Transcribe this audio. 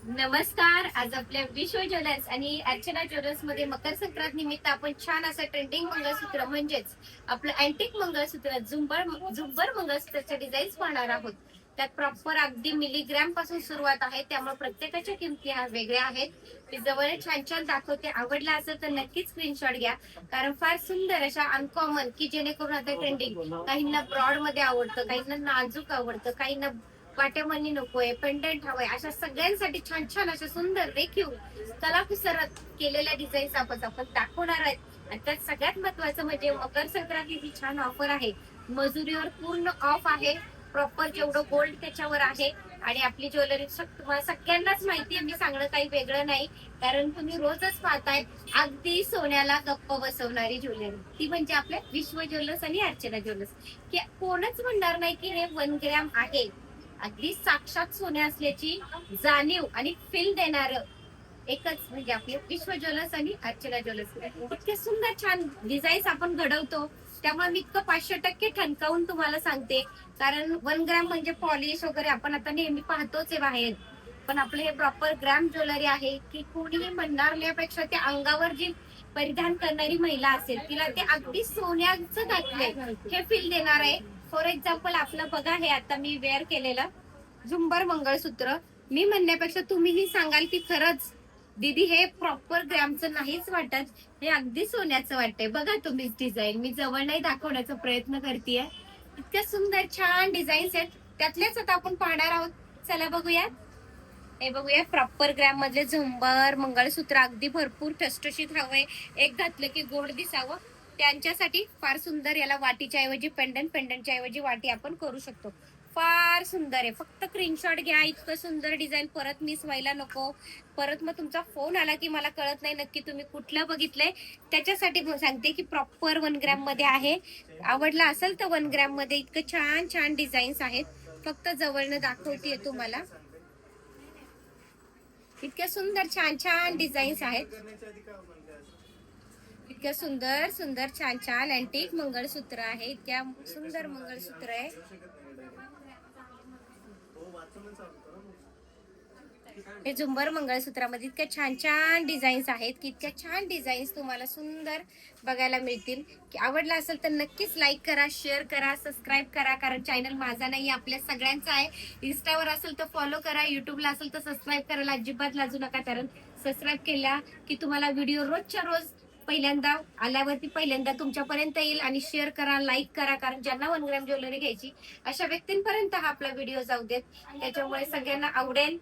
नमस्कार. आज आपल्या विश्व ज्वेलर्स आणि अर्चना ज्वेलर्स मध्ये मकर संक्रांत निमित्त आपण छान असं ट्रेंडिंग मंगळसूत्र म्हणजेच आपलं अँटिक मंगळसूत्र झुंबर मंगळसूत्राच्या डिझाईन्स पाहणार आहोत. त्यात प्रॉपर अगदी मिलीग्रॅम पासून सुरुवात आहे, त्यामुळे प्रत्येकाच्या किमती ह्या वेगळ्या आहेत. मी जवळ छान छान दाखवते. आवडला असेल तर नक्कीच स्क्रीनशॉट घ्या, कारण फार सुंदर अशा अनकॉमन की जेणेकरून आता ट्रेंडिंग काहींना ब्रॉड मध्ये आवडतं, काहींना नाजूक आवडतं, काहींना वाटेमनी नकोय, पेंडंट हवंय, अशा सगळ्यांसाठी छान छान अशा सुंदर देखील कलाकुसरत केलेल्या डिझाईन्स आपण दाखवणार आहेत. आणि त्यात सगळ्यात महत्वाचं म्हणजे मकर संक्रांतीची छान ऑफर आहे. मजुरीवर पूर्ण ऑफ आहे. प्रॉपर जेवढं गोल्ड त्याच्यावर आहे. आणि आपली ज्वेलरी तुम्हाला सगळ्यांनाच माहिती आहे, मी सांगणं काही वेगळं नाही, कारण तुम्ही रोजच पाहताय अगदी सोन्याला गप्प बसवणारी ज्वेलरी, ती म्हणजे आपल्या विश्व ज्वेलर्स आणि अर्चना ज्वेलर्स. की कोणच म्हणणार नाही की हे 1 ग्रॅम आहे. अगदी साक्षात सोने असल्याची जाणीव आणि फील देणार एकच म्हणजे आपले विश्व ज्वेलर्स आणि अर्चना ज्वेलर्स. इतके सुंदर छान डिझाईन्स आपण घडवतो, त्यामुळे मी इतकं 500% ठणकावून तुम्हाला सांगते. कारण 1 ग्रॅम म्हणजे पॉलिश वगैरे आपण आता नेहमी पाहतोच आहे बाहेर, पण आपलं हे प्रॉपर ग्रॅम ज्वेलरी आहे की कोणीही म्हणणार नाही. त्या अंगावर जी परिधान करणारी महिला असेल तिला ते अगदी सोन्याचं घातलंय हे फील देणार आहे. फॉर एक्झाम्पल आपलं बघा, हे आता मी वेअर केलेलं झुंबर मंगळसूत्र, मी म्हणण्यापेक्षा तुम्हीही सांगाल की खरंच दीदी हे प्रॉपर ग्रॅमचं नाहीच वाटत, हे अगदी सोन्याचं वाटतंय. बघा तुम्हीच डिझाईन, मी जवळ नाही दाखवण्याचा प्रयत्न करतेय. इतक्या सुंदर छान डिझाईन्स आहेत, त्यातल्याच आता आपण पाहणार आहोत. चला बघूया. हे बघूया, प्रॉपर ग्रॅम मधले झुंबर मंगळसूत्र अगदी भरपूर ठसठशीत हवंय, एक घातलं की गोड दिसावं, त्यांच्यासाठी फार सुंदर. याला वाटीच्या ऐवजी पेंडंटच्या ऐवजी वाटी आपण करू शकतो. फार सुंदर आहे. फक्त स्क्रीनशॉट घ्या. इतकं सुंदर डिझाईन परत मिस व्हायला नको. परत मग तुमचा फोन आला की मला कळत नाही नक्की तुम्ही कुठलं बघितलंय. त्याच्यासाठी सांगते की प्रॉपर 1 ग्रॅम मध्ये आहे. आवडला असेल तर 1 ग्रॅम मध्ये इतकं छान छान डिझाईन्स आहेत. फक्त जवळनं दाखवतेय तुम्हाला. इतक्या सुंदर छान छान डिझाईन्स आहेत. इतक्या सुंदर सुंदर छान छान अँटिक मंगळसूत्र आहे. इतक्या सुंदर मंगळसूत्र आहे. हे झुंबर मंगळसूत्रामध्ये इतक्या छान छान डिझाईन्स आहेत की इतक्या छान डिझाईन्स तुम्हाला सुंदर बघायला मिळतील. की आवडला असेल तर नक्कीच लाईक करा, शेअर करा, सबस्क्राईब करा, कारण चॅनल माझा नाही, आपल्या सगळ्यांचा आहे. इन्स्टावर असेल तर फॉलो करा, युट्यूबला असेल तर सबस्क्राईब करायला अजिबात लाजू नका, कारण सबस्क्राईब केला की तुम्हाला व्हिडिओ रोजच्या रोज पहिल्यांदा आल्यावरती पहिल्यांदा तुमच्यापर्यंत येईल. आणि शेअर करा, लाईक करा, कारण ज्यांना 1 ग्रॅम ज्वेलरी घ्यायची अशा व्यक्तींपर्यंत हा आपला व्हिडिओ जाऊ देत, त्याच्यामुळे सगळ्यांना आवडेल.